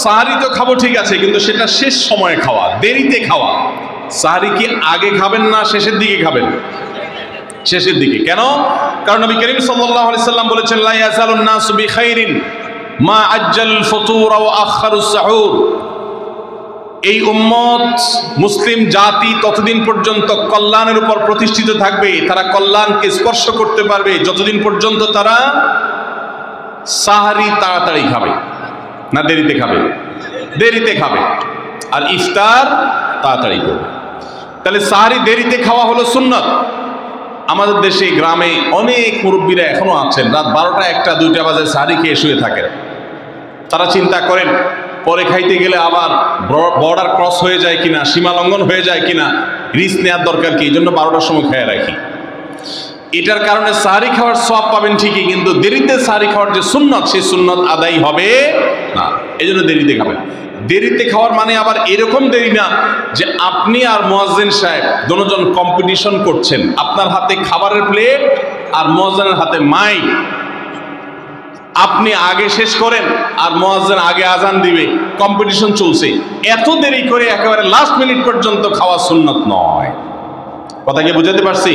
সাহারি তো খাবো ঠিক আছে, কিন্তু সেটা শেষ সময়ে খাওয়া, দেরিতে খাওয়া। সাহারি কি আগে খাবেন না শেষের দিকে খাবেন? শেষের দিকে। কেন? কারণ নবী করিম সাল্লাল্লাহু আলাইহি সাল্লাম বলেছেন, লা ইয়াজালুন নাসু বিখাইরিন মা আজ্জাল ফুতুর ওয়া আখারুস সাহুর। এই উম্মত মুসলিম জাতি ততদিন পর্যন্ত কল্যাণের উপর প্রতিষ্ঠিত থাকবে, তারা কল্যাণকে স্পর্শ করতে পারবে যতদিন পর্যন্ত তারা সাহারি তাড়াতাড়ি খাবে না দেরিতে খাবে? দেরিতে খাবে। আর ইফতার তাড়াতাড়ি করবে। তাহলে সাহারি দেরিতে খাওয়া হলো সুন্নত। আমাদের দেশে গ্রামে অনেক মুরব্বীরা এখনো আছেন, রাত 12টা 1টা 2টা বাজে সাহারি খেয়ে শুয়ে থাকেন। তারা চিন্তা করেন পরে খাইতে গেলে আবার বর্ডার ক্রস হয়ে যায় কিনা, সীমা লঙ্ঘন হয়ে যায় কিনা, রিস্ক নেওয়ার দরকার কি, এই জন্য 12টার সময় খেয়ে রাখি। এটার কারণে সাহারি খাওয়ার সওয়াব পাবেন ঠিকই, কিন্তু দেরিতে সাহারি খাওয়ার যে সুন্নত, সেই সুন্নত আদায় হবে না। এই জন্য দেরিতে খাবেন। দেরিতে খাওয়ার মানে আবার এরকম দেরি না যে আপনি আর মুয়াজ্জিন সাহেব দুজন কম্পিটিশন করছেন, আপনার হাতে খাবারের প্লেট আর মুয়াজ্জিনের হাতে মাইক, আপনি আগে শেষ করেন আর মুয়াজ্জিন আগে আজান দিবে, কম্পিটিশন চলছে। এত দেরি করে একেবারে লাস্ট মিনিট পর্যন্ত খাওয়া সুন্নত নয়। কথা কি বুঝাতে পারছি?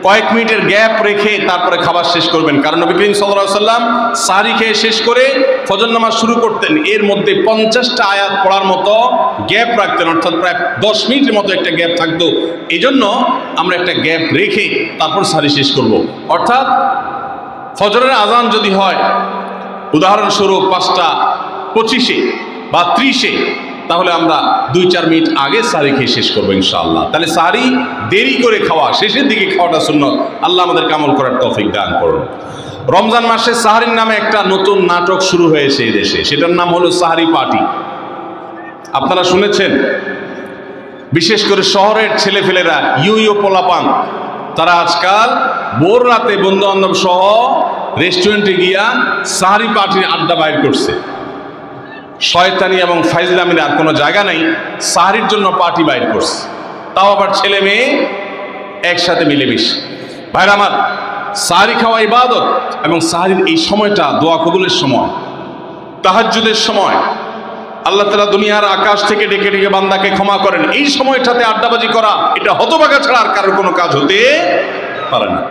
কয়েক মিনিটের গ্যাপ রেখে তারপরে খাবার শেষ করবেন। কারণ নবী করিম সাল্লাল্লাহু আলাইহি ওয়াসাল্লাম সাহরি খেয়ে শেষ করে ফজর নামাজ শুরু করতেন, এর মধ্যে 50টা আয়াত পড়ার মতো গ্যাপ রাখতেন, অর্থাৎ প্রায় 10 মিনিটের মতো একটা গ্যাপ থাকতো। এই জন্য আমরা একটা গ্যাপ রেখে তারপর সাহরি শেষ করব। অর্থাৎ ফজরের আজান যদি হয় উদাহরণস্বরূপ 5টা 25-এ বা 30-এ, তাহলে আমরা 2-4 মিনিট আগে সাহরি খেয়ে শেষ করবো ইনশাআল্লাহ। তাহলে সাহরি দেরি করে খাওয়া, শেষের দিকে খাওয়াটা সুন্নত। আল্লাহ আমাদেরকে আমল করার তৌফিক দান করুন। রমজান মাসে সাহরির নামে একটা নতুন নাটক শুরু হয়েছে এই দেশে, সেটার নাম হলো সাহরি পার্টি। আপনারা শুনেছেন? বিশেষ করে শহরের ছেলেফেলেরা, ইউ পোলাপান, তারা আজকাল ভোর রাতে বন্ধু বান্ধব সহ রেস্টুরেন্টে গিয়া সাহরি পার্টির আড্ডা বাইর করছে। শয়তানি এবং ফাইজলামির আর কোনো জায়গা নাই, সাহরির জন্য পার্টি বাইর করছে, তাও আবার ছেলে মেয়ে একসাথে মিলেমিশে। ভাইরা আমার, সাহরি খাওয়া ইবাদত, এবং সাহরির এই সময়টা দোয়া কবুলের সময়, তাহাজ্জুদের সময়। আল্লাহ তাআলা দুনিয়ার আকাশ থেকে ডেকে ডেকে বান্দাকে ক্ষমা করেন। এই সময়টাতে আড্ডাবাজি করা, এটা হতভাগা ছাড়া আর কারোর কোনো কাজ হতে পারে না।